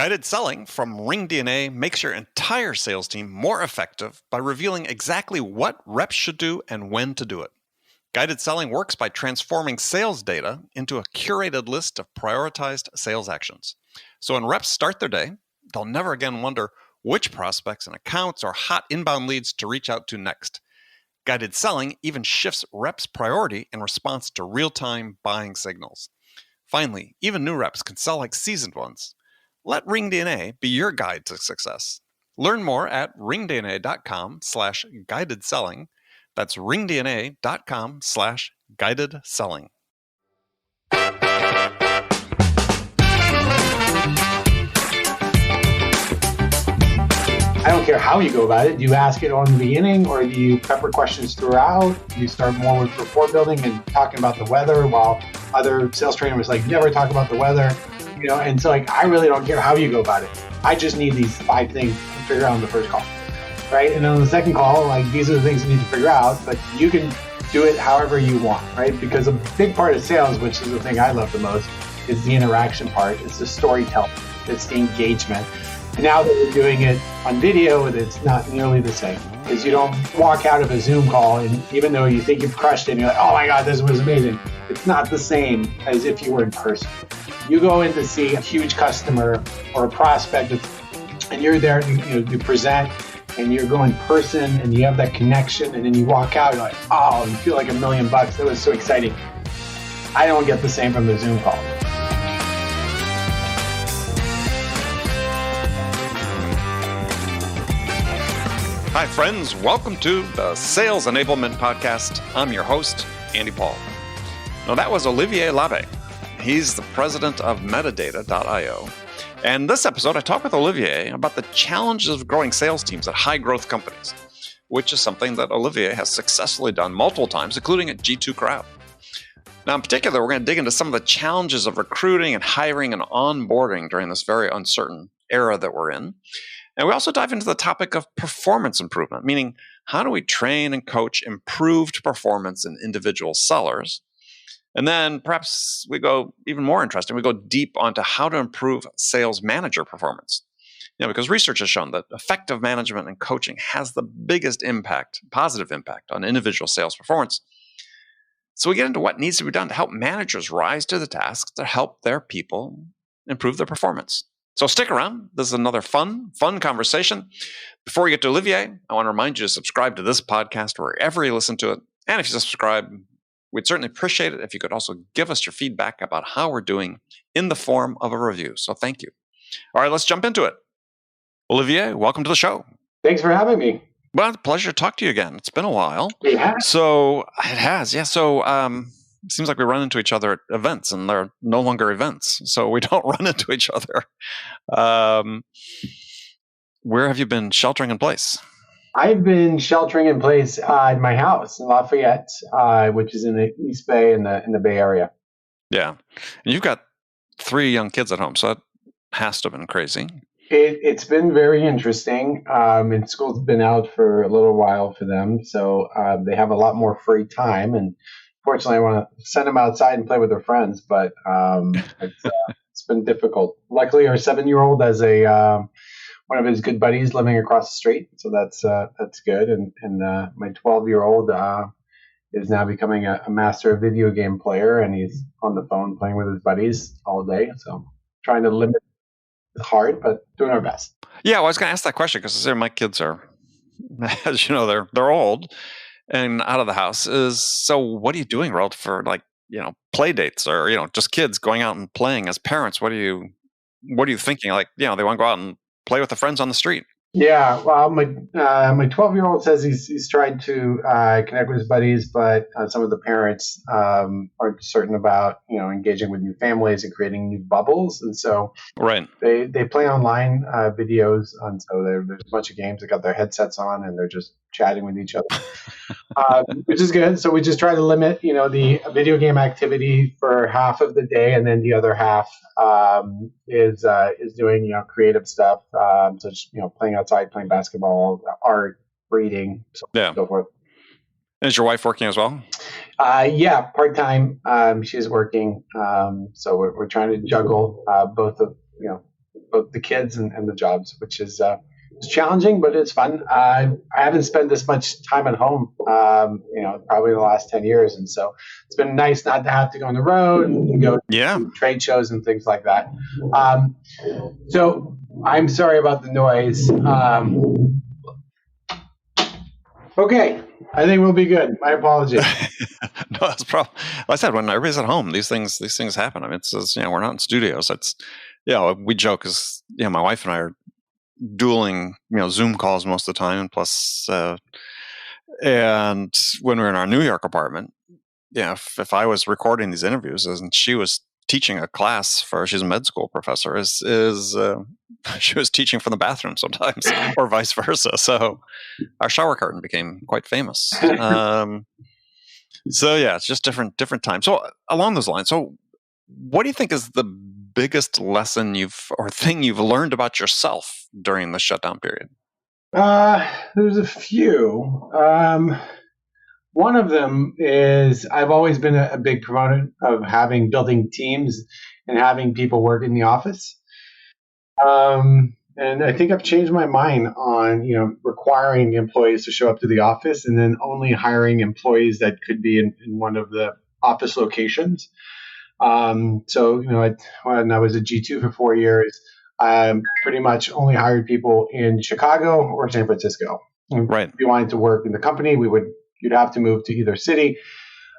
Guided selling from RingDNA makes your entire sales team more effective by revealing exactly what reps should do and when to do it. Guided selling works by transforming sales data into a curated list of prioritized sales actions. So when reps start their day, they'll never again wonder which prospects and accounts or hot inbound leads to reach out to next. Guided selling even shifts reps' priority in response to real-time buying signals. Finally, even new reps can sell like seasoned ones. Let RingDNA be your guide to success. Learn more at ringdna.com/guided selling. That's ringdna.com/guided selling. I don't care how you go about it. Do you ask it on the beginning, or do you pepper questions throughout? Do you start more with rapport building and talking about the weather, while other sales trainer was like, never talk about the weather? And so I really don't care how you go about it. I just need these 5 things to figure out on the first call, right? And then on the second call, these are the things you need to figure out, but you can do it however you want, right? Because a big part of sales, which is the thing I love the most, is the interaction part. It's the storytelling. It's the engagement. And now that we're doing it on video, it's not nearly the same, because you don't walk out of a Zoom call and even though you think you've crushed it, and you're like, oh my God, this was amazing. It's not the same as if you were in person. You go in to see a huge customer or a prospect, and you're there to present, and you're going in person, and you have that connection, and then you walk out, you're like, oh, you feel like $1 million. That was so exciting. I don't get the same from the Zoom call. Hi, friends. Welcome to the Sales Enablement Podcast. I'm your host, Andy Paul. Now, that was Olivier L'Abbe. He's the president of metadata.io. And this episode, I talk with Olivier about the challenges of growing sales teams at high-growth companies, which is something that Olivier has successfully done multiple times, including at G2 Crowd. Now, in particular, we're going to dig into some of the challenges of recruiting and hiring and onboarding during this very uncertain era that we're in. And we also dive into the topic of performance improvement, meaning how do we train and coach improved performance in individual sellers? And then perhaps we go even more interesting. We go deep onto how to improve sales manager performance. Because research has shown that effective management and coaching has the biggest impact, positive impact on individual sales performance. So we get into what needs to be done to help managers rise to the task to help their people improve their performance. So stick around. This is another fun conversation. Before we get to Olivier, I want to remind you to subscribe to this podcast wherever you listen to it. And if you subscribe, we'd certainly appreciate it if you could also give us your feedback about how we're doing in the form of a review. So thank you. All right, let's jump into it. Olivier, welcome to the show. Thanks for having me. Well, it's a pleasure to talk to you again. It's been a while. It has. So it has, yeah. So it seems like we run into each other at events, and they're no longer events. So we don't run into each other. Where have you been sheltering in place? I've been sheltering in place in my house in Lafayette, which is in the East Bay in the Bay Area. Yeah. And you've got 3 young kids at home, so that has to have been crazy. It's been very interesting. And school's been out for a little while for them, so they have a lot more free time. And fortunately, I want to send them outside and play with their friends, but it's been difficult. Luckily, our 7-year-old has one of his good buddies living across the street, so that's good. And my 12-year-old is now becoming a master video game player, and he's on the phone playing with his buddies all day. So trying to limit it's hard, but doing our best. Yeah, well, I was going to ask that question because my kids are, as you know, they're old and out of the house. So what are you doing relative for play dates or just kids going out and playing as parents? What are you thinking? They want to go out and play with the friends on the street. Yeah, well, my 12-year-old says he's tried to connect with his buddies, but some of the parents aren't certain about engaging with new families and creating new bubbles, and so right. They play online videos, and so there's a bunch of games. They got their headsets on and they're just chatting with each other, which is good. So we just try to limit the video game activity for half of the day, and then the other half is doing creative stuff, such playing outside, playing basketball, art, reading, so on and so forth. And is your wife working as well? Yeah, part-time. She's working. So we're trying to juggle both of both the kids and the jobs, which is it's challenging, but it's fun. I haven't spent this much time at home, probably in the last 10 years. And so it's been nice not to have to go on the road and go Yeah. to trade shows and things like that. So I'm sorry about the noise. Okay, I think we'll be good. My apologies. No, that's probably. Like I said, when everybody's at home, these things happen. I mean, it's we're not in studios. It's we joke is my wife and I are dueling Zoom calls most of the time, and plus, and when we were in our New York apartment, if I was recording these interviews and she was teaching a class she's a med school professor, she was teaching from the bathroom sometimes, or vice versa. So our shower curtain became quite famous. So yeah, it's just different times. So along those lines, so what do you think is the biggest lesson thing you've learned about yourself during the shutdown period? There's a few. One of them is I've always been a big proponent of building teams and having people work in the office. And I think I've changed my mind on, requiring employees to show up to the office and then only hiring employees that could be in one of the office locations. So, when I was at G2 for 4 years, I pretty much only hired people in Chicago or San Francisco. Right. If you wanted to work in the company, you'd have to move to either city.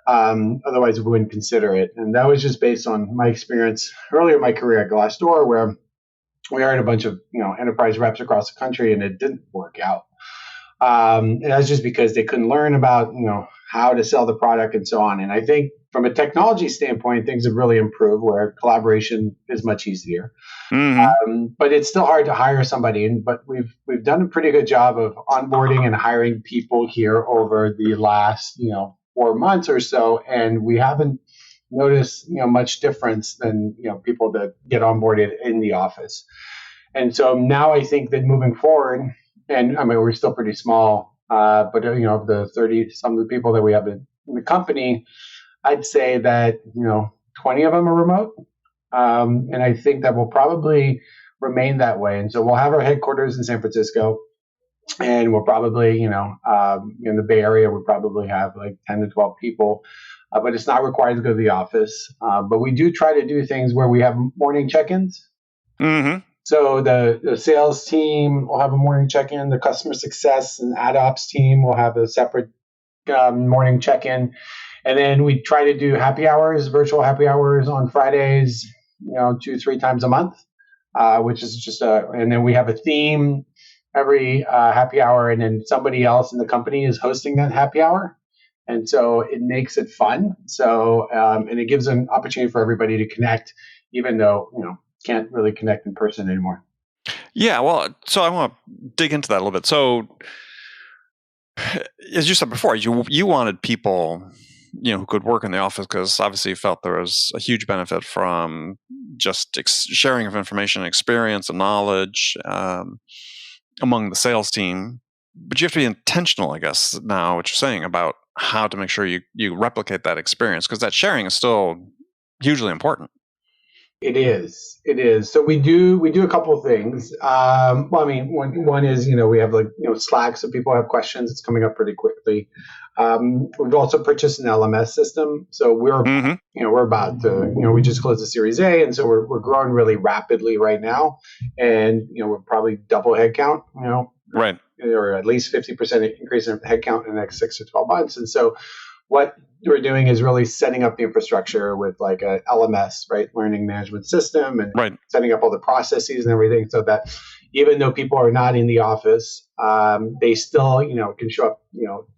Otherwise, we wouldn't consider it. And that was just based on my experience earlier in my career at Glassdoor, where we hired a bunch of enterprise reps across the country, and it didn't work out. And that's just because they couldn't learn about how to sell the product and so on. And I think from a technology standpoint, things have really improved, where collaboration is much easier. Mm-hmm. But it's still hard to hire somebody. But we've done a pretty good job of onboarding and hiring people here over the last 4 months or so, and we haven't noticed much difference than people that get onboarded in the office. And so now I think that moving forward, and I mean we're still pretty small, but of the 30 some of the people that we have in the company, I'd say that 20 of them are remote, and I think that will probably remain that way. And so we'll have our headquarters in San Francisco, and we'll probably in the Bay Area we'll probably have like 10 to 12 people. But it's not required to go to the office. But we do try to do things where we have morning check-ins. Mm-hmm. So the sales team will have a morning check-in. The customer success and ad ops team will have a separate morning check-in. And then we try to do virtual happy hours on Fridays, 2-3 times a month, which is just and then we have a theme every happy hour, and then somebody else in the company is hosting that happy hour. And so it makes it fun. So, and it gives an opportunity for everybody to connect, even though, can't really connect in person anymore. Yeah. Well, so I want to dig into that a little bit. So as you said before, you wanted people, who could work in the office because obviously you felt there was a huge benefit from just sharing of information, experience, and knowledge among the sales team. But you have to be intentional, I guess, now, what you're saying about how to make sure you replicate that experience, because that sharing is still hugely important. It is. So we do a couple of things. Well, I mean, one is, we have Slack, so people have questions. It's coming up pretty quickly. We've also purchased an LMS system. So we're about to, we just closed the Series A, and so we're growing really rapidly right now, and we're probably double headcount. Right. Or at least 50% increase in headcount in the next 6 to 12 months. And so what we're doing is really setting up the infrastructure with like a LMS, right? Learning management system, and setting up all the processes and everything, so that even though people are not in the office, they still, can show up,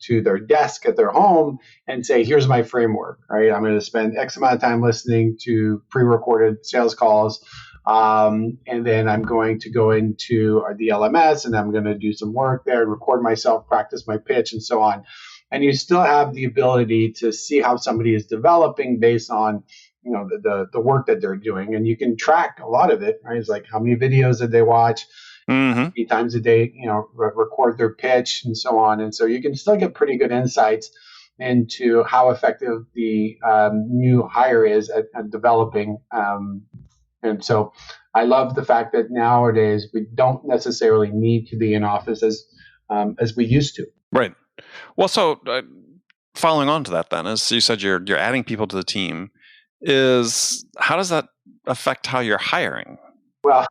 to their desk at their home and say, here's my framework, right? I'm going to spend X amount of time listening to pre-recorded sales calls. And then I'm going to go into the LMS, and I'm going to do some work there, record myself, practice my pitch, and so on. And you still have the ability to see how somebody is developing based on, the work that they're doing. And you can track a lot of it, right? It's like how many videos did they watch, how many times a day, record their pitch, and so on. And so you can still get pretty good insights into how effective the new hire is at developing And so I love the fact that nowadays we don't necessarily need to be in office as we used to. Right. Well, so following on to that, then, as you said, you're adding people to the team. How does that affect how you're hiring? Well,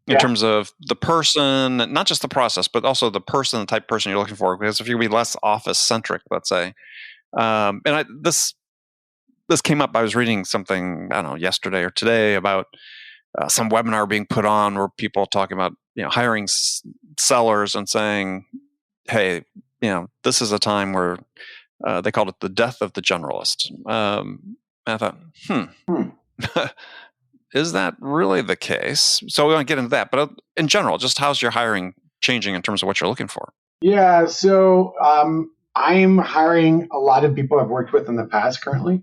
in terms of the person, not just the process, but also the person, the type of person you're looking for. Because if you be less office centric, let's say, this came up. I was reading something, I don't know, yesterday or today about some webinar being put on where people talking about hiring sellers and saying, hey, this is a time where they called it the death of the generalist. I thought, is that really the case? So we won't get into that, but in general, just how's your hiring changing in terms of what you're looking for? Yeah, so I'm hiring a lot of people I've worked with in the past currently.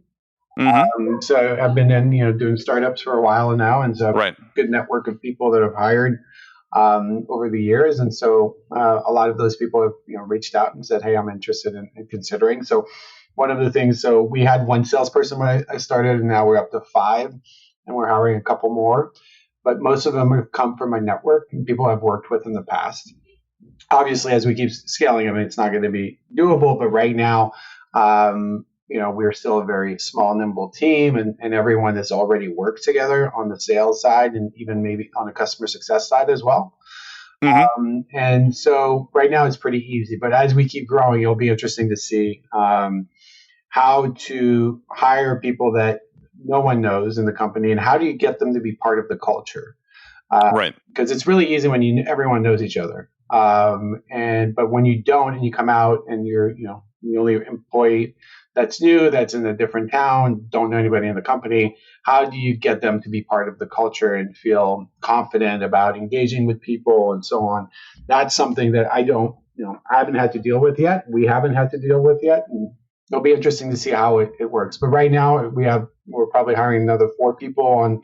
So I've been doing startups for a while now, and so right. good network of people that I've hired over the years, and so a lot of those people have reached out and said, "Hey, I'm interested in considering." So one of the things, so we had one salesperson when I started, and now we're up to 5, and we're hiring a couple more. But most of them have come from my network and people I've worked with in the past. Obviously, as we keep scaling, it's not going to be doable. But right now, we're still a very small, nimble team, and everyone has already worked together on the sales side and even maybe on the customer success side as well. And so right now it's pretty easy. But as we keep growing, it'll be interesting to see how to hire people that no one knows in the company, and how do you get them to be part of the culture? Right. Because it's really easy when everyone knows each other. But when you don't, and you come out and you're the only employee that's new, that's in a different town, don't know anybody in the company, how do you get them to be part of the culture and feel confident about engaging with people and so on? That's something that I haven't had to deal with yet. We haven't had to deal with yet. And it'll be interesting to see how it works. But right now we're probably hiring another 4 people on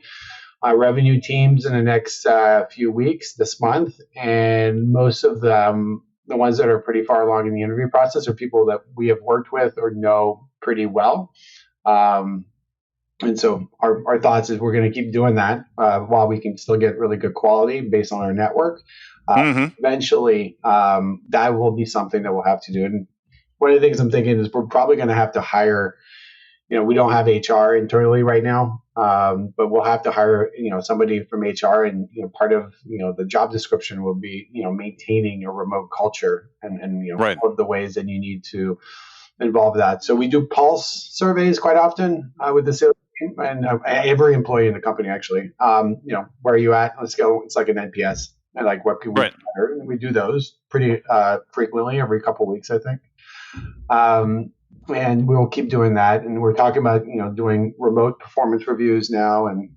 revenue teams in the next few weeks this month, and most of them, the ones that are pretty far along in the interview process, are people that we have worked with or know pretty well. And so our thoughts is we're going to keep doing that while we can still get really good quality based on our network. Eventually, that will be something that we'll have to do. And one of the things I'm thinking is we're probably going to have to hire. We don't have HR internally right now, but we'll have to hire, somebody from HR, and part of the job description will be maintaining a remote culture, and right. all of the ways that you need to involve that. So we do pulse surveys quite often with the sales team, and every employee in the company actually. Where are you at? Let's go. It's like an NPS, and like what can we do better? And we do those pretty frequently, every couple of weeks, I think. And we'll keep doing that. And we're talking about, doing remote performance reviews now. And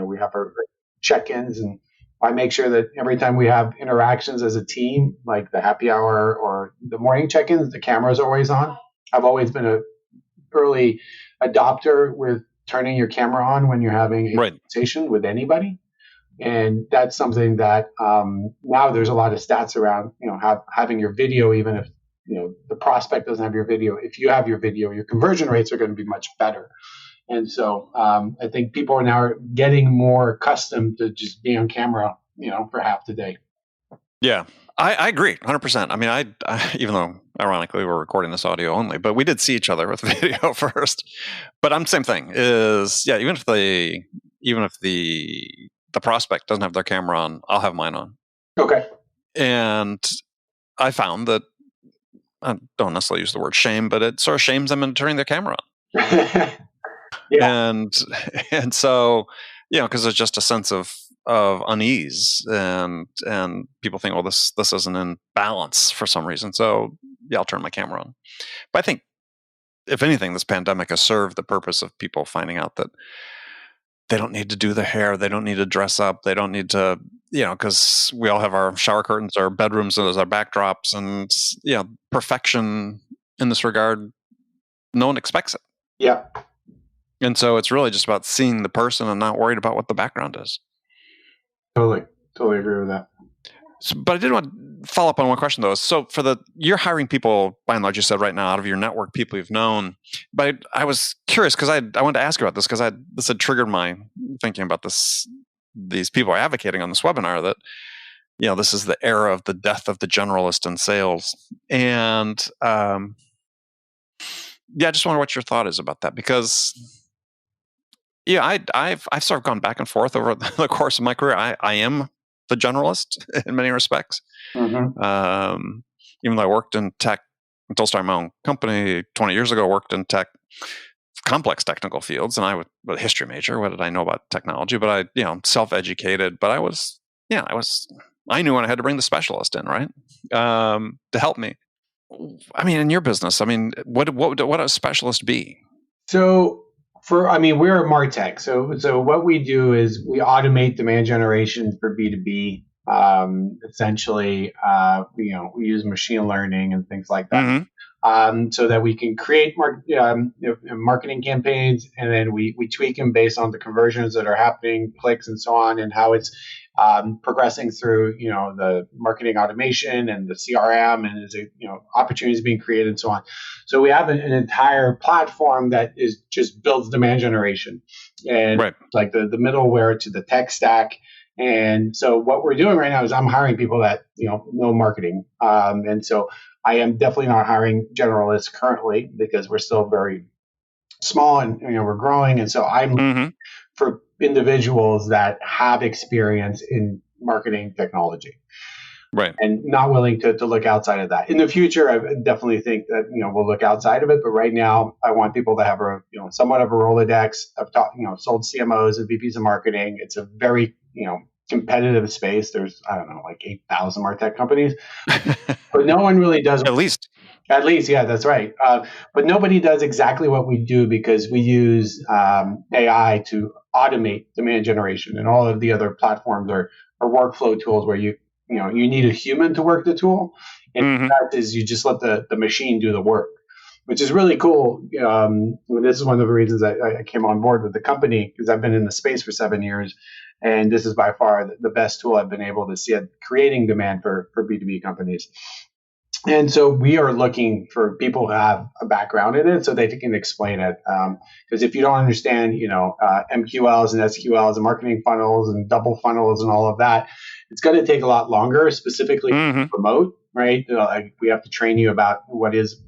we have our check-ins, and I make sure that every time we have interactions as a team, like the happy hour or the morning check-ins, the camera's always on. I've always been an early adopter with turning your camera on when you're having a conversation with anybody. And that's something that now there's a lot of stats around, having your video, even if the prospect doesn't have your video. If you have your video, your conversion rates are going to be much better. And so I think people are now getting more accustomed to just being on camera, for half the day. Yeah, I agree 100%. I mean, I even though ironically we're recording this audio only, but we did see each other with video first. But I'm same thing is, yeah, even if the prospect doesn't have their camera on, I'll have mine on. Okay. And I found that, I don't necessarily use the word shame, but it sort of shames them into turning their camera on. Yeah. And so, because there's just a sense of unease, and people think, well, this isn't in balance for some reason. So yeah, I'll turn my camera on. But I think, if anything, this pandemic has served the purpose of people finding out that they don't need to do their hair, they don't need to dress up, they don't need to, because we all have our shower curtains, our bedrooms as our backdrops, and perfection in this regard, no one expects it. Yeah. And so it's really just about seeing the person and not worried about what the background is. Totally agree with that. But I did want to follow up on one question though. So you're hiring people by and large, you said right now out of your network, people you've known. But I was curious because I wanted to ask you about this because this had triggered my thinking about this. These people are advocating on this webinar that this is the era of the death of the generalist in sales, and I just wonder what your thought is about that because I've sort of gone back and forth over the course of my career. I am the generalist in many respects. Mm-hmm. Even though I worked in tech until starting my own company 20 years ago, worked in tech, complex technical fields, and I was a history major. What did I know about technology? But I'm self-educated. But I knew when I had to bring the specialist in, right, to help me. I mean, in your business, what would a specialist be? So we're a MarTech. So what we do is we automate demand generation for B2B. Essentially, we use machine learning and things like that. Mm-hmm. So that we can create marketing campaigns, and then we tweak them based on the conversions that are happening, clicks, and so on, and how it's progressing through the marketing automation and the CRM, and is opportunities being created and so on. So we have an entire platform that is just builds demand generation, and right. like the middleware to the tech stack. And so what we're doing right now is I'm hiring people that know marketing, and so I am definitely not hiring generalists currently because we're still very small and we're growing. And so I'm mm-hmm. for individuals that have experience in marketing technology, right, and not willing to look outside of that. In the future, I definitely think that we'll look outside of it. But right now, I want people to have somewhat of a Rolodex. I've sold CMOs and VPs of marketing. It's a very competitive space. There's, I don't know, like 8,000 MarTech companies, but no one really does. At least, yeah, that's right. But nobody does exactly what we do because we use AI to automate demand generation, and all of the other platforms are workflow tools where you need a human to work the tool. And mm-hmm. that is, you just let the machine do the work, which is really cool. This is one of the reasons I came on board with the company, because I've been in the space for 7 years. And this is by far the best tool I've been able to see at creating demand for B2B companies. And so we are looking for people who have a background in it so they can explain it. Because if you don't understand, MQLs and SQLs and marketing funnels and double funnels and all of that, it's going to take a lot longer, specifically mm-hmm. remote, right? Like we have to train you about what is,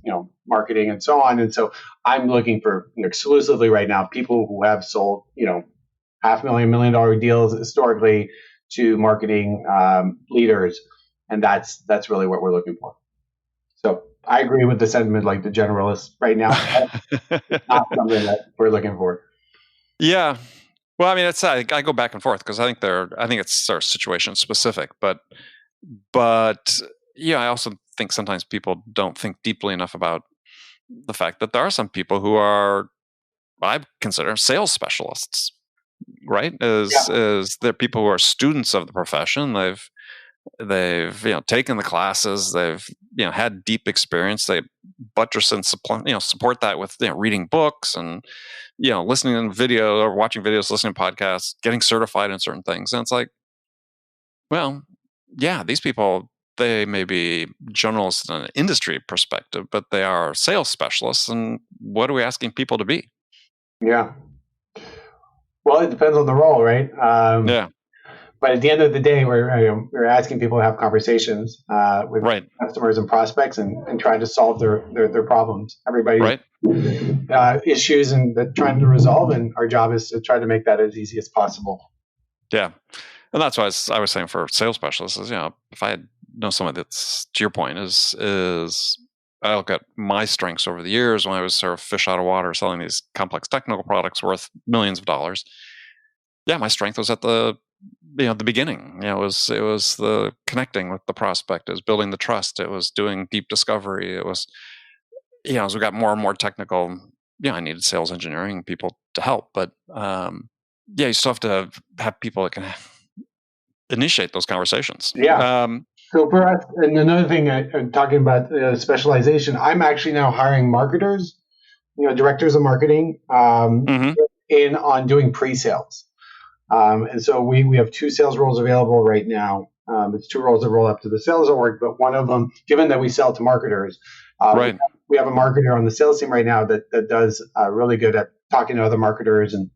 marketing and so on. And so I'm looking for exclusively right now people who have sold, $500,000, $1 million deals historically to marketing leaders, and that's really what we're looking for. So I agree with the sentiment, like the generalists right now. It's not something that we're looking for. Yeah. Well, I go back and forth because I think it's sort of situation specific, but I also think sometimes people don't think deeply enough about the fact that there are some people who are, I consider, sales specialists, right? They're people who are students of the profession. They've taken the classes. They've had deep experience. They buttress and support that with reading books and listening to video or watching videos, listening to podcasts, getting certified in certain things. And it's like, well, yeah, these people, they may be generalists in an industry perspective, but they are sales specialists. And what are we asking people to be? Yeah. Well, it depends on the role, right? Yeah. But at the end of the day, we're asking people to have conversations with right. customers and prospects and try to solve their problems. Everybody issues and trying to resolve, and our job is to try to make that as easy as possible. Yeah, and that's why I was saying for sales specialists is if I know somebody that's, to your point, is I look at my strengths over the years when I was sort of fish out of water selling these complex technical products worth millions of dollars. Yeah, my strength was at the beginning. It was the connecting with the prospect, it was building the trust, it was doing deep discovery, it was as we got more and more technical, I needed sales engineering people to help, but you still have to have people that can initiate those conversations. Yeah. So for us, and another thing, I'm talking about specialization, I'm actually now hiring marketers, directors of marketing, in on doing pre-sales. And so we have 2 sales roles available right now. It's two roles that roll up to the sales org, but one of them, given that we sell to marketers, Right. we have a marketer on the sales team right now that does really good at talking to other marketers and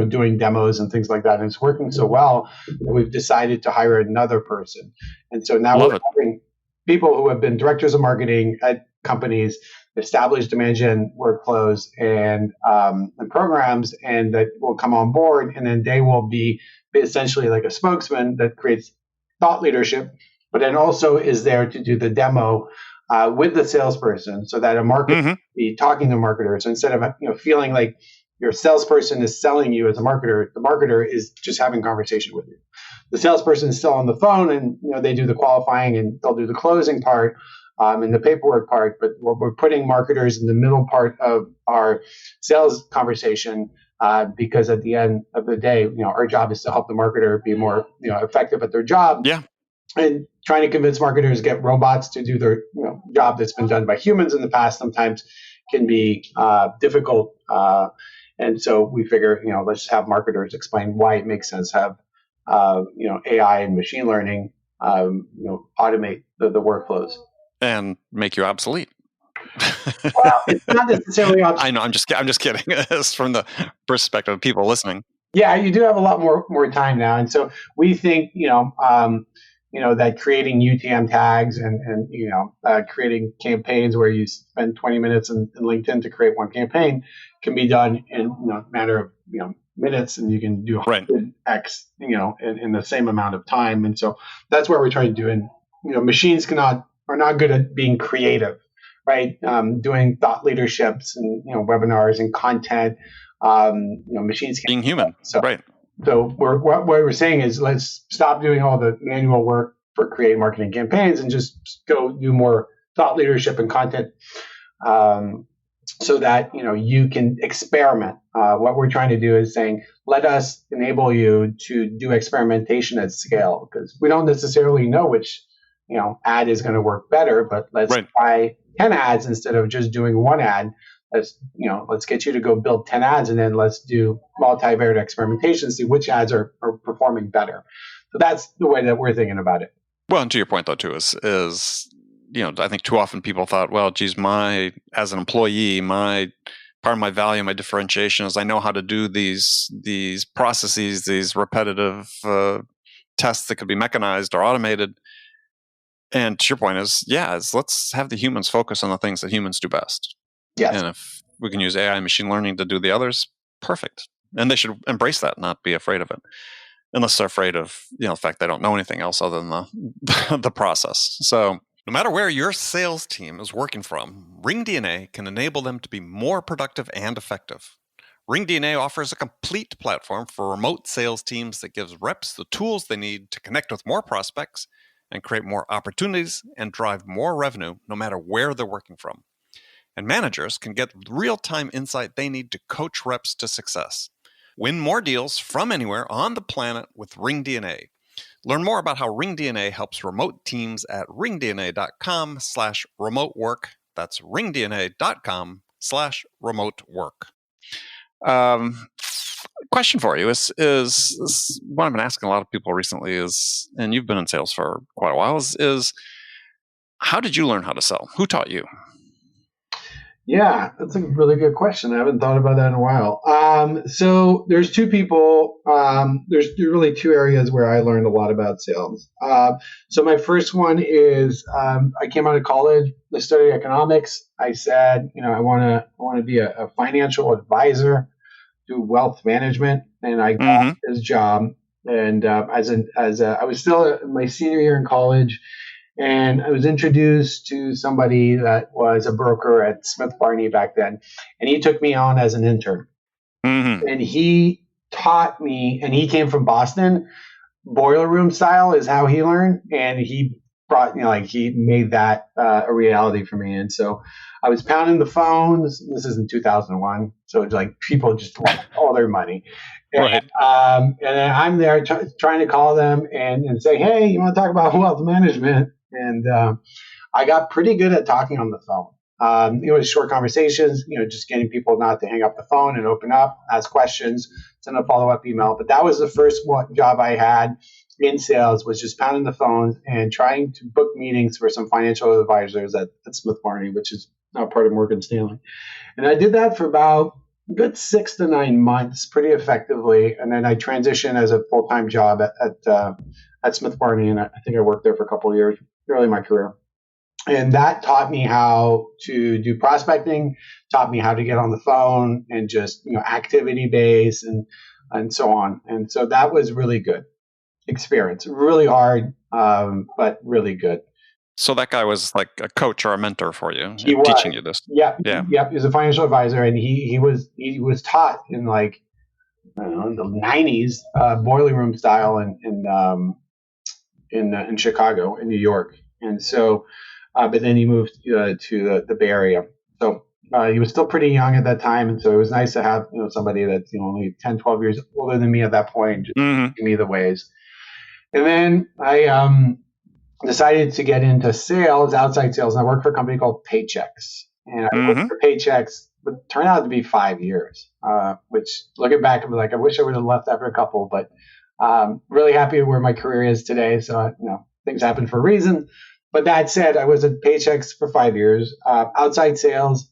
doing demos and things like that. And it's working so well that we've decided to hire another person. And so now Love we're it. having people who have been directors of marketing at companies, established demand gen workflows and programs, and that will come on board, and then they will be essentially like a spokesman that creates thought leadership, but then also is there to do the demo with the salesperson, so that a marketer be talking to marketers. So instead of feeling like your salesperson is selling you as a marketer, the marketer is just having conversation with you. The salesperson is still on the phone, and they do the qualifying and they'll do the closing part and the paperwork part. But we're putting marketers in the middle part of our sales conversation because at the end of the day, our job is to help the marketer be more effective at their job. Yeah. And trying to convince marketers to get robots to do their job that's been done by humans in the past sometimes can be difficult. And so we figure, let's have marketers explain why it makes sense to have, AI and machine learning, automate the workflows and make you obsolete. Well, it's not necessarily obsolete. I know. I'm just kidding. It's from the perspective of people listening. Yeah, you do have a lot more time now, and so we think that creating UTM tags and creating campaigns where you spend 20 minutes in LinkedIn to create one campaign can be done in a matter of minutes, and you can do 100x in the same amount of time. And so that's what we're trying to do. And machines are not good at being creative, right? Doing thought leaderships and webinars and content. Machines can't being human. So what we're saying is, let's stop doing all the manual work for creating marketing campaigns and just go do more thought leadership and content, so that you can experiment. What we're trying to do is saying, let us enable you to do experimentation at scale, because we don't necessarily know which ad is going to work better, but let's try 10 ads instead of just doing one ad. Let's get you to go build 10 ads, and then let's do multivariate experimentation, see which ads are performing better. So that's the way that we're thinking about it. Well, and to your point though, too, is I think too often people thought, well, geez, as an employee, part of my value, my differentiation is I know how to do these processes, these repetitive tests that could be mechanized or automated. And to your point is let's have the humans focus on the things that humans do best. Yes. And if we can use AI and machine learning to do the others, perfect. And they should embrace that, not be afraid of it. Unless they're afraid of, the fact they don't know anything else other than the process. So no matter where your sales team is working from, RingDNA can enable them to be more productive and effective. RingDNA offers a complete platform for remote sales teams that gives reps the tools they need to connect with more prospects and create more opportunities and drive more revenue no matter where they're working from. And managers can get real-time insight they need to coach reps to success. Win more deals from anywhere on the planet with RingDNA. Learn more about how RingDNA helps remote teams at ringdna.com/remote work. That's ringdna.com/remote work. Question for you is what I've been asking a lot of people recently is, and you've been in sales for quite a while, is how did you learn how to sell? Who taught you? Yeah, that's a really good question. I haven't thought about that in a while. So there's two people. There's really two areas where I learned a lot about sales. So my first one is I came out of college. I studied economics. I said, I want to be a financial advisor, do wealth management, and I got this job. And I was still in my senior year in college. And I was introduced to somebody that was a broker at Smith Barney back then. And he took me on as an intern. And he taught me, and he came from Boston. Boiler room style is how he learned. And he brought, he made that a reality for me. And so I was pounding the phones. This is in 2001. So it's like people just lost all their money. And then I'm there trying to call them and say, hey, you want to talk about wealth management? And I got pretty good at talking on the phone. It was short conversations, just getting people not to hang up the phone and open up, ask questions, send a follow-up email. But that was the first job I had. in sales was just pounding the phones and trying to book meetings for some financial advisors at Smith Barney, which is now part of Morgan Stanley. And I did that for about a good 6 to 9 months pretty effectively. And then I transitioned as a full-time job at Smith Barney. And I think I worked there for a couple of years early in my career. And that taught me how to do prospecting, taught me how to get on the phone and just, activity based and so on. And so that was really good experience. Really hard, but really good. So that guy was like a coach or a mentor for you, teaching you this. Yeah. He was a financial advisor, and he was taught in like, I don't know, the 90s, boiler room style in Chicago, in New York, and so, but then he moved to the Bay Area. So he was still pretty young at that time, and so it was nice to have somebody that's only 10, 12 years older than me at that point, just give me the ways. And then I decided to get into sales, outside sales, and I worked for a company called Paychex. And I worked for Paychex, but turned out to be 5 years, which looking back, I'm like, I wish I would have left after a couple, but really happy where my career is today. So, things happen for a reason. But that said, I was at Paychex for 5 years, outside sales,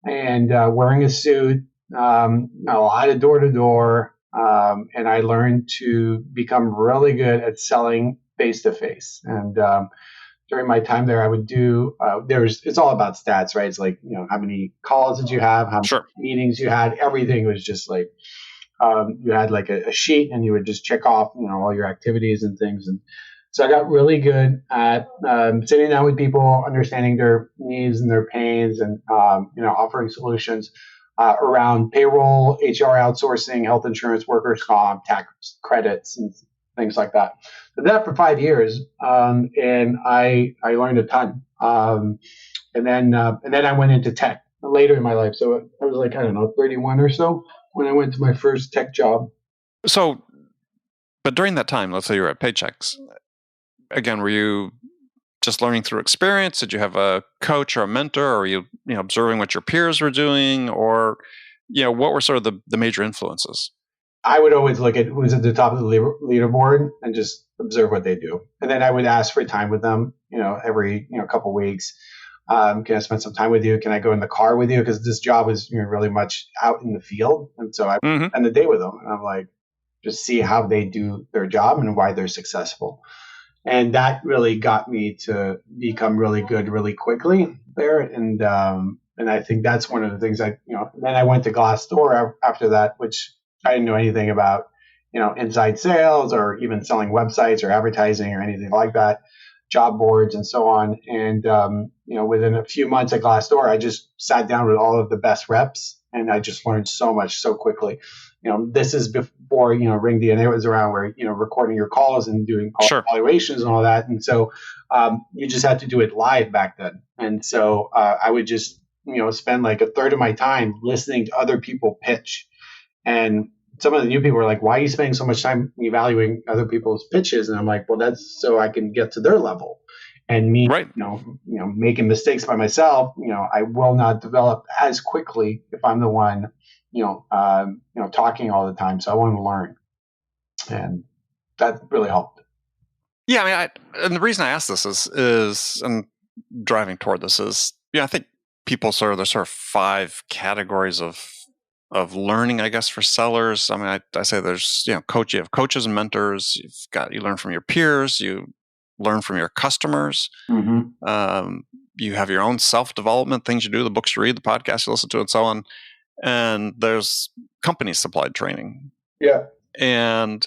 and wearing a suit, a lot of door to door. And I learned to become really good at selling face to face. And during my time there, I would do, it's all about stats, right? It's like, how many calls did you have? How many meetings you had? Everything was just like, you had like a sheet and you would just check off, all your activities and things. And so I got really good at sitting down with people, understanding their needs and their pains, and offering solutions around payroll, HR outsourcing, health insurance, workers' comp, tax credits, and things like that. Did that for 5 years, and I learned a ton. And then I went into tech later in my life. So I was like, I don't know, 31 or so when I went to my first tech job. So, but during that time, let's say you were at Paychex. Again, were you just learning through experience? Did you have a coach or a mentor, or were you observing what your peers were doing, or what were sort of the major influences? I would always look at who's at the top of the leaderboard and just observe what they do, and then I would ask for time with them. Every couple of weeks. Can I spend some time with you? Can I go in the car with you? Because this job is really much out in the field, and so I spend the day with them, and I'm like, just see how they do their job and why they're successful. And that really got me to become really good really quickly there. And I think that's one of the things then I went to Glassdoor after that, which I didn't know anything about, inside sales or even selling websites or advertising or anything like that, job boards and so on. And, within a few months at Glassdoor, I just sat down with all of the best reps, and I just learned so much so quickly. This is before, Ring DNA was around, where, recording your calls and doing evaluations and all that. And so you just had to do it live back then. And so I would just, spend like a third of my time listening to other people pitch. And some of the new people were like, why are you spending so much time evaluating other people's pitches? And I'm like, well, that's so I can get to their level. And me, making mistakes by myself, I will not develop as quickly if I'm the one talking all the time. So I want to learn, and that really helped. Yeah, I mean, and the reason I ask this is, and driving toward this is, I think people there's sort of 5 categories of learning, I guess, for sellers. I mean, I say there's you have coaches and mentors. You learn from your peers. You learn from your customers. You have your own self-development, things you do, the books you read, the podcasts you listen to, and so on. And there's company supplied training. Yeah. And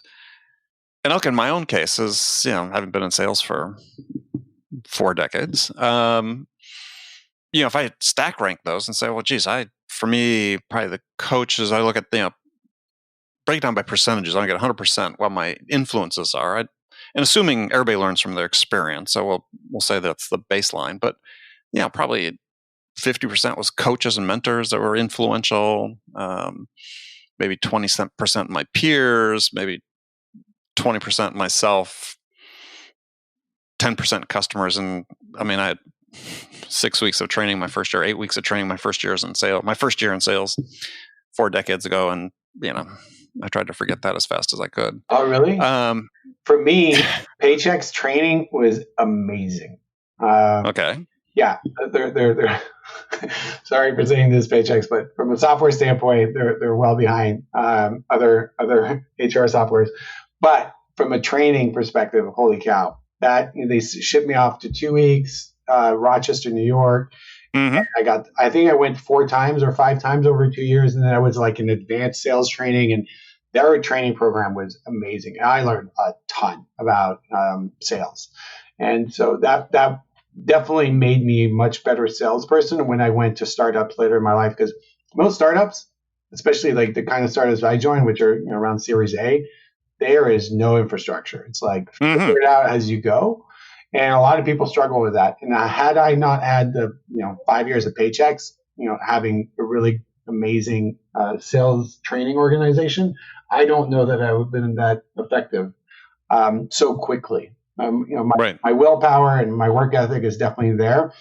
look, in my own case, is having been in sales for 4 decades, if I stack rank those and say, well, geez, for me, probably the coaches, I look at break down by percentages. I get 100% what my influences are, and assuming everybody learns from their experience, so we'll say that's the baseline. But probably 50% was coaches and mentors that were influential. Maybe 20% my peers, maybe 20% myself, 10% customers. And I mean, I had 6 weeks of training my first year, 8 weeks of training my first year in sales 4 decades ago. And, I tried to forget that as fast as I could. Oh, really? For me, Paychex training was amazing. Okay. Yeah, they're sorry for saying this, Paychex, but from a software standpoint, they're well behind other HR softwares. But from a training perspective, holy cow! They shipped me off to 2 weeks, Rochester, New York. Mm-hmm. I think I went 4 times or 5 times over 2 years, and then I was like in advanced sales training, and their training program was amazing. And I learned a ton about sales, and so that definitely made me a much better salesperson when I went to startups later in my life. Because most startups, especially like the kind of startups I joined, which are around Series A, there is no infrastructure. It's like figure it out as you go. And a lot of people struggle with that. And had I not had the 5 years of Paychex, having a really amazing sales training organization, I don't know that I would have been that effective so quickly. Right. My willpower and my work ethic is definitely there,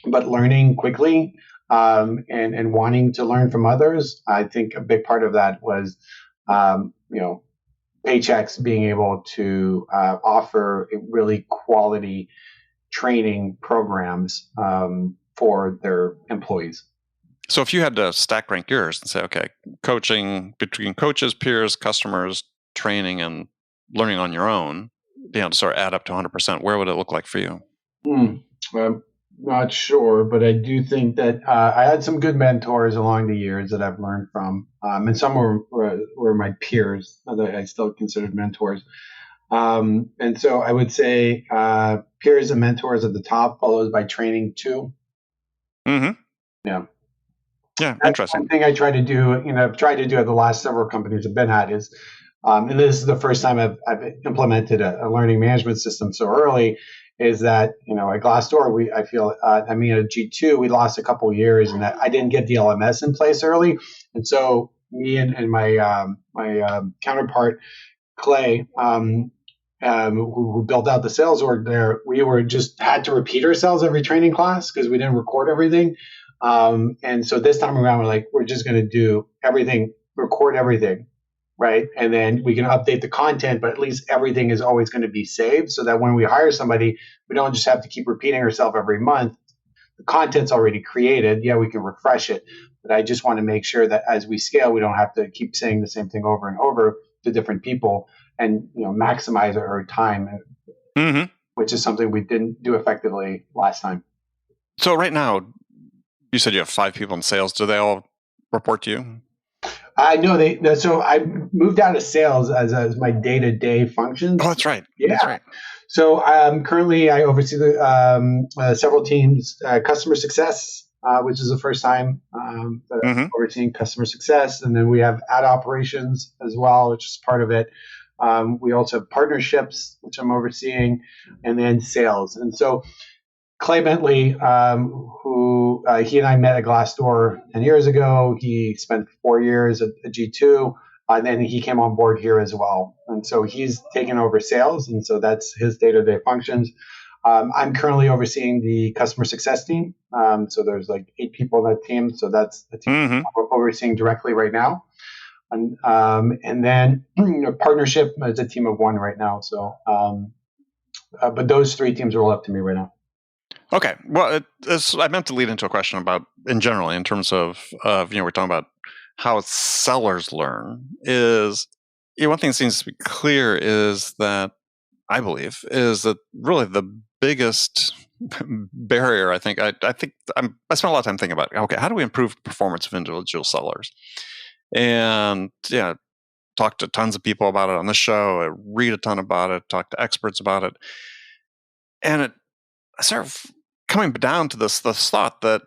but learning quickly and wanting to learn from others, I think a big part of that was, Paychex being able to offer really quality training programs for their employees. So if you had to stack rank yours and say, okay, coaching between coaches, peers, customers, training, and learning on your own, to sort of add up to 100%, where would it look like for you? I'm not sure, but I do think that I had some good mentors along the years that I've learned from, and some were my peers that I still considered mentors. And so I would say peers and mentors at the top, followed by training too. Mm-hmm. Yeah. Yeah, That's interesting. one thing I try to do, I've tried to do at the last several companies I've been at is, and this is the first time I've implemented a learning management system so early, is that, at Glassdoor, at G2, we lost a couple of years and that I didn't get the LMS in place early. And so me and my counterpart, Clay, who built out the sales org there, we were just had to repeat ourselves every training class because we didn't record everything. And so this time around, we're just going to do everything, record everything, right? And then we can update the content, but at least everything is always going to be saved so that when we hire somebody, we don't just have to keep repeating ourselves every month. The content's already created. Yeah, we can refresh it, but I just want to make sure that as we scale, we don't have to keep saying the same thing over and over to different people and maximize our time, which is something we didn't do effectively last time. So right now, you said you have 5 people in sales. Do they all report to you? No, so I moved out of sales as my day-to-day functions. Oh, that's right. Yeah. That's right. So currently I oversee the several teams, customer success, which is the first time that I'm overseeing customer success. And then we have ad operations as well, which is part of it. We also have partnerships, which I'm overseeing, and then sales. And so Clay Bentley, who he and I met at Glassdoor 10 years ago, he spent 4 years at G2, and then he came on board here as well. And so he's taken over sales, and so that's his day-to-day functions. I'm currently overseeing the customer success team. So there's 8 people on that team. So that's the team we're overseeing directly right now. And then partnership is a team of 1 right now. So, but those 3 teams are all up to me right now. Okay. Well, I meant to lead into a question about, in general, in terms of we're talking about how sellers learn. Is one thing that seems to be clear is that I believe is that really the biggest barrier. I think I spent a lot of time thinking about, okay, how do we improve the performance of individual sellers? And talk to tons of people about it on the show. I read a ton about it. Talk to experts about it, and it sort of coming down to this thought that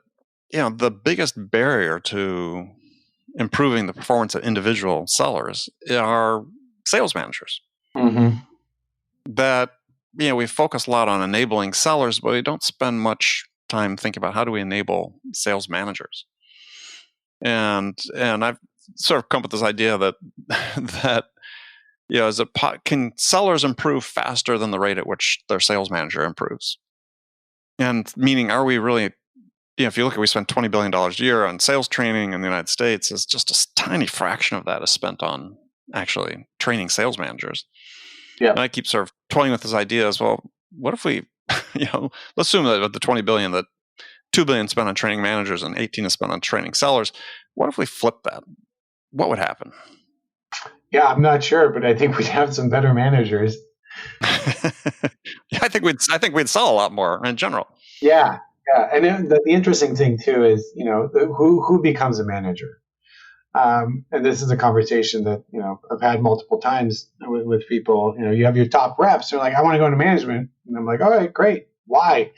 the biggest barrier to improving the performance of individual sellers are sales managers. That we focus a lot on enabling sellers, but we don't spend much time thinking about how do we enable sales managers. And I've sort of come up with this idea that can sellers improve faster than the rate at which their sales manager improves? And meaning, are we really, if you look at, we spend $20 billion a year on sales training in the United States, it's just a tiny fraction of that is spent on actually training sales managers. Yeah. And I keep sort of toying with this idea as well. What if we, let's assume that of the 20 billion, that 2 billion spent on training managers and 18 is spent on training sellers. What if we flip that? What would happen? Yeah, I'm not sure, but I think we'd have some better managers. Yeah, I think we'd sell a lot more in general. Yeah, yeah. And then the interesting thing too is, who becomes a manager? And this is a conversation that I've had multiple times with people. You have your top reps. They're like, I want to go into management, and I'm like, all right, great. Why?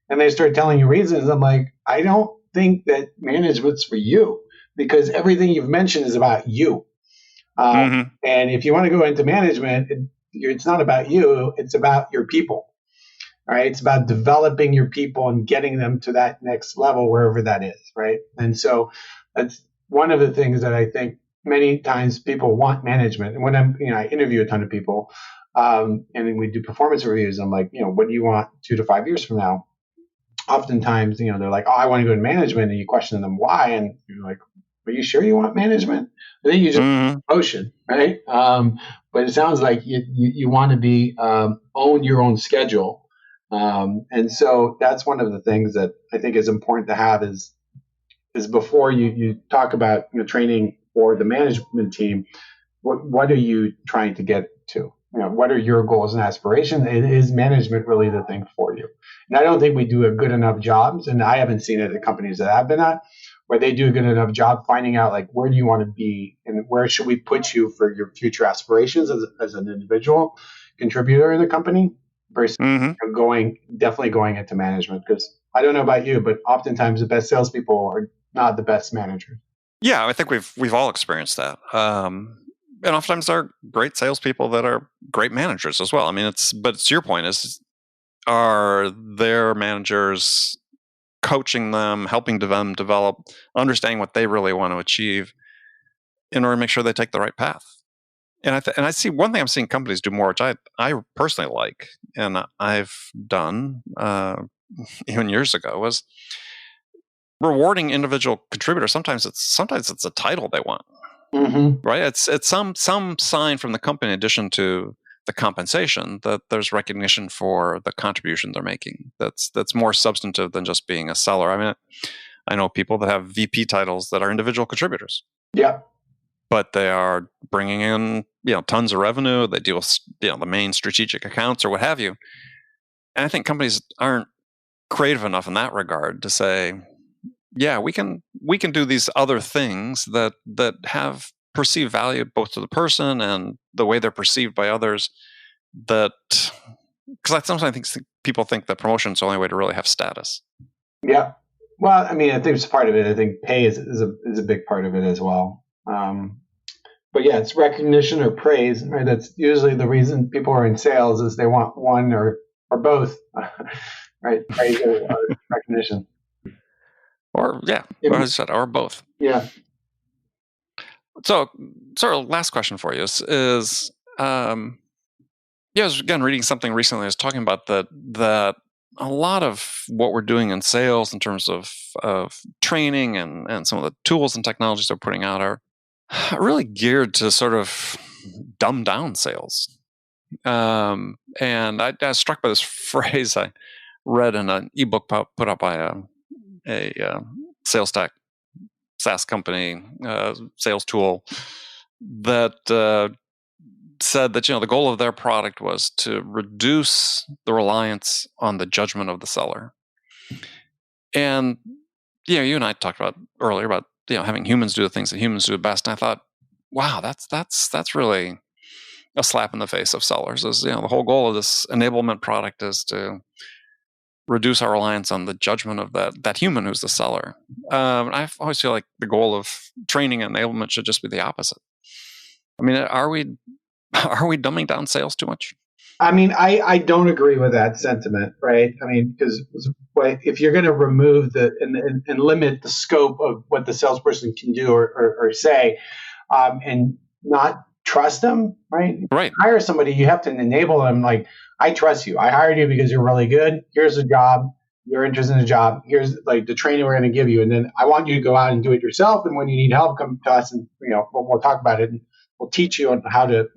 And they start telling you reasons. I'm like, I don't think that management's for you, because everything you've mentioned is about you. And if you want to go into management, it's not about you. It's about your people. All right. It's about developing your people and getting them to that next level, wherever that is. Right. And so that's one of the things that I think many times people want management. And when I interview a ton of people, and then we do performance reviews. I'm like, what do you want 2 to 5 years from now? Oftentimes, they're like, oh, I want to go to management. And you question them why. And you're like, are you sure you want management? I think you just promotion, right? But it sounds like you want to be own your own schedule. And so that's one of the things that I think is important to have is before you talk about training for the management team, what are you trying to get to? What are your goals and aspirations? Is management really the thing for you? And I don't think we do a good enough jobs, and I haven't seen it at companies that I've been at, where they do a good enough job finding out like where do you want to be and where should we put you for your future aspirations as an individual contributor in the company versus definitely going into management. Because I don't know about you, but oftentimes the best salespeople are not the best managers. Yeah, I think we've all experienced that. And oftentimes there are great salespeople that are great managers as well. I mean, but it's your point are their managers coaching them, helping them develop, understanding what they really want to achieve in order to make sure they take the right path. And I see one thing I'm seeing companies do more, which I personally like, and I've done even years ago, was rewarding individual contributors. Sometimes it's a title they want. Right? It's some sign from the company, in addition to the compensation, that there's recognition for the contribution they're making. That's more substantive than just being a seller. I mean, I know people that have VP titles that are individual contributors. Yeah. But they are bringing in tons of revenue. They deal with the main strategic accounts or what have you. And I think companies aren't creative enough in that regard to say, yeah, we can do these other things that have perceived value both to the person and the way they're perceived by others. Because I sometimes think people think that promotion is the only way to really have status. Yeah. Well, I mean, I think it's part of it. I think pay is a big part of it as well. But yeah, it's recognition or praise, right? That's usually the reason people are in sales is they want one or both, right? Praise or recognition. Or as I said, or both. Yeah. So, sort of last question for you is I was again reading something recently. I was talking about that a lot of what we're doing in sales in terms of training and some of the tools and technologies they're putting out are really geared to sort of dumb down sales. And I was struck by this phrase I read in an ebook put out by a sales tech SaaS company, sales tool, that said that the goal of their product was to reduce the reliance on the judgment of the seller. And you and I talked about earlier about having humans do the things that humans do best. And I thought, wow, that's really a slap in the face of sellers. Is the whole goal of this enablement product is to reduce our reliance on the judgment of that human who's the seller. I always feel like the goal of training and enablement should just be the opposite. I mean, are we dumbing down sales too much? I mean, I don't agree with that sentiment, right? I mean, because if you're going to remove and limit the scope of what the salesperson can do or say, and not trust them, right? Right. Hire somebody, you have to enable them. Like, I trust you. I hired you because you're really good. Here's a job. You're interested in a job. Here's like the training we're going to give you, and then I want you to go out and do it yourself. And when you need help, come to us, and we'll talk about it. And will teach you on how to,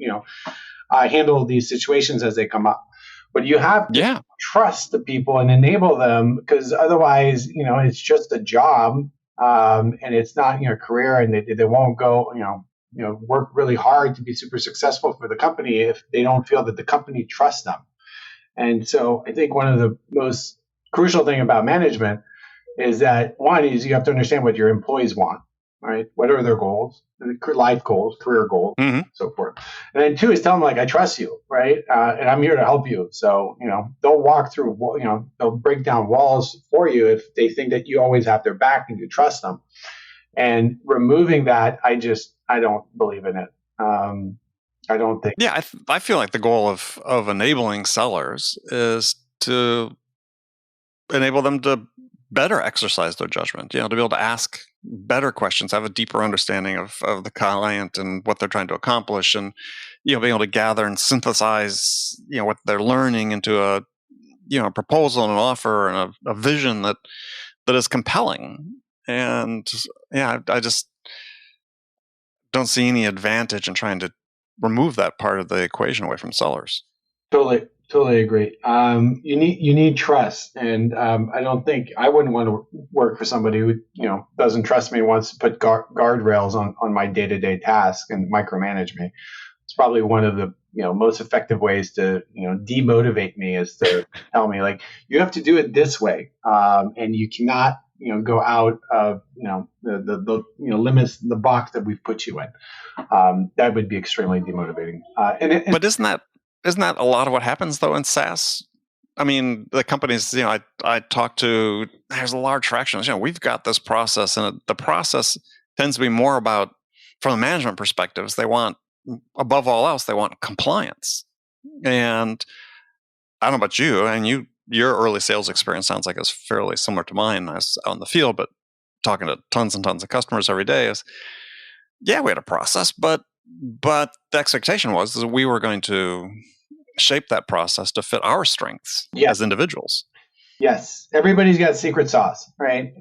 handle these situations as they come up. But you have to trust the people and enable them, because otherwise, it's just a job, and it's not your career, and they won't go, work really hard to be super successful for the company if they don't feel that the company trusts them. And so I think one of the most crucial thing about management is that, one is you have to understand what your employees want, right? What are their goals, life goals, career goals, so forth. And then two is tell them, like, I trust you, right? And I'm here to help you. So, they'll walk through, they'll break down walls for you if they think that you always have their back and you trust them. And removing that, I don't believe in it. I don't think. Yeah, I feel like the goal of enabling sellers is to enable them to better exercise their judgment, to be able to ask better questions, have a deeper understanding of the client and what they're trying to accomplish, and being able to gather and synthesize what they're learning into a proposal and an offer and a vision that is compelling. And I just don't see any advantage in trying to remove that part of the equation away from sellers. Totally agree. You need trust, and I wouldn't want to work for somebody who doesn't trust me and wants to put guardrails on my day-to-day task and micromanage me. It's probably one of the most effective ways to demotivate me, is to tell me, like, you have to do it this way, and you cannot go out of the limits, the box that we've put you in. That would be extremely demotivating. But isn't that a lot of what happens though in SaaS? I mean, the companies I talk to, there's a large fraction. We've got this process, and the process tends to be more about, from a management perspective, they want, above all else, they want compliance. And I don't know about you, and your early sales experience sounds like it's fairly similar to mine. I was out in the field, but talking to tons and tons of customers every day is, we had a process, but the expectation was that we were going to shape that process to fit our strengths as individuals. Yes, everybody's got secret sauce, right?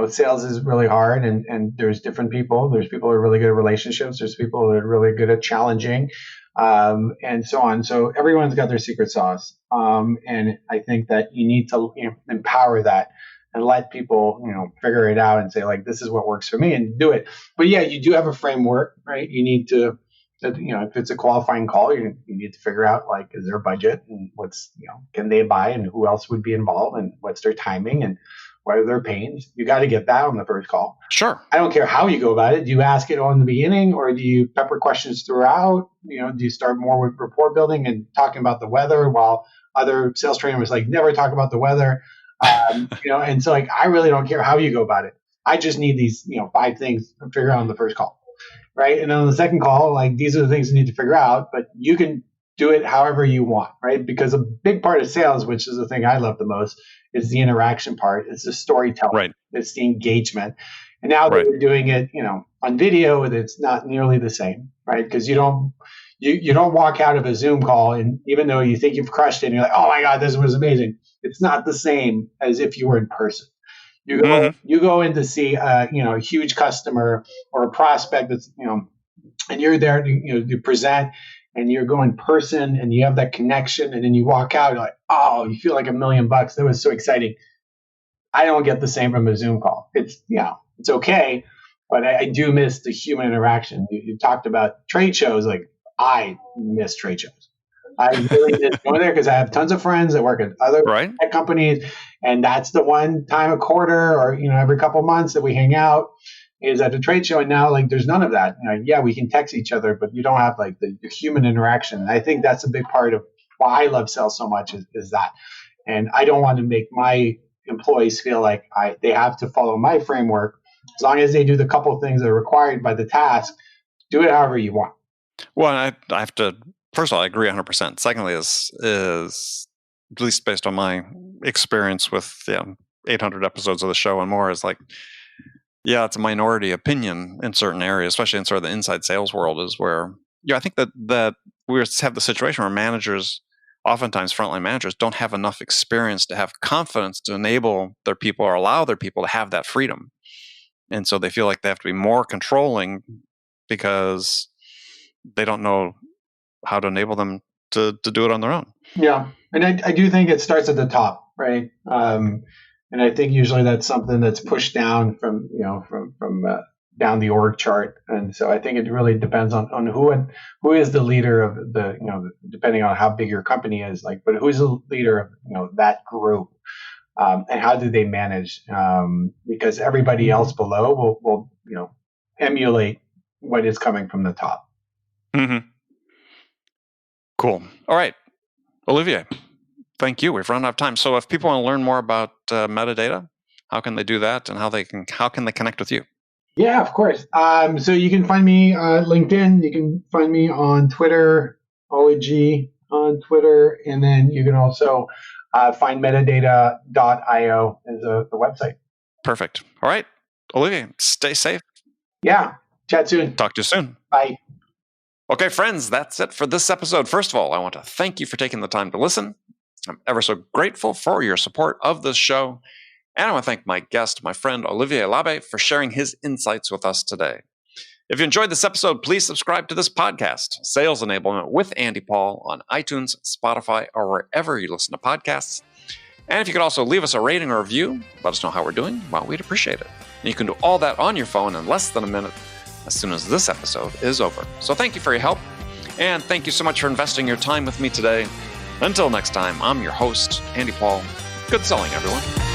Sales is really hard, and there's different people. There's people who are really good at relationships. There's people who are really good at challenging, and so on. So everyone's got their secret sauce, and I think that you need to empower that and let people figure it out and say, like, this is what works for me, and do it. But you do have a framework, right? You need to. If it's a qualifying call, you need to figure out, like, is there a budget, and what's, can they buy, and who else would be involved, and what's their timing, and what are their pains. You got to get that on the first call. Sure. I don't care how you go about it. Do you ask it on the beginning, or do you pepper questions throughout? Do you start more with rapport building and talking about the weather, while other sales trainer was like, never talk about the weather? And so, like, I really don't care how you go about it. I just need these, 5 things to figure out on the first call. Right. And on the second call, like, these are the things you need to figure out, but you can do it however you want. Right. Because a big part of sales, which is the thing I love the most, is the interaction part. It's the storytelling. Right. It's the engagement. And now that we're doing it, on video, it's not nearly the same. Right. Because you don't walk out of a Zoom call, and even though you think you've crushed it, and you're like, oh my God, this was amazing, it's not the same as if you were in person. You go in to see a huge customer or a prospect that's and you're there to present, and you're going in person, and you have that connection, and then you walk out, you're like, oh, you feel like $1 million. That was so exciting. I don't get the same from a Zoom call. It's it's okay, but I do miss the human interaction. You talked about trade shows. Like, I miss trade shows. I really miss going there, because I have tons of friends that work at other tech companies, and that's the one time a quarter, or every couple of months, that we hang out, is at a trade show. And now, like, there's none of that. We can text each other, but you don't have, like, the human interaction. And I think that's a big part of why I love sales so much, is that. And I don't want to make my employees feel like they have to follow my framework. As long as they do the couple of things that are required by the task, do it however you want. Well, I have to. First of all, I agree 100%. Secondly, is at least based on my experience with 800 episodes of the show and more, is like, it's a minority opinion in certain areas, especially in sort of the inside sales world, is where I think that we have the situation where managers, oftentimes frontline managers, don't have enough experience to have confidence to enable their people or allow their people to have that freedom, and so they feel like they have to be more controlling, because they don't know how to enable them to do it on their own. Yeah, and I do think it starts at the top, right? And I think usually that's something that's pushed down from down the org chart, and so I think it really depends on who is the leader of the depending on how big your company is, but who's the leader of that group, and how do they manage? Because everybody else below will emulate what is coming from the top. Mm-hmm. Cool. All right, Olivier, thank you. We've run out of time. So if people want to learn more about metadata, how can they do that, and how can they connect with you? Yeah, of course. So you can find me on LinkedIn. You can find me on Twitter, OG on Twitter, and then you can also find metadata.io as the website. Perfect. All right, Olivier, stay safe. Yeah. Chat soon. Talk to you soon. Bye. Okay, friends, that's it for this episode. First of all, I want to thank you for taking the time to listen. I'm ever so grateful for your support of this show. And I want to thank my guest, my friend Olivier L'Abbe, for sharing his insights with us today. If you enjoyed this episode, please subscribe to this podcast, Sales Enablement with Andy Paul, on iTunes, Spotify, or wherever you listen to podcasts. And if you could also leave us a rating or review, let us know how we're doing, well, we'd appreciate it. And you can do all that on your phone in less than a minute as soon as this episode is over. So thank you for your help, and thank you so much for investing your time with me today. Until next time, I'm your host, Andy Paul. Good selling, everyone.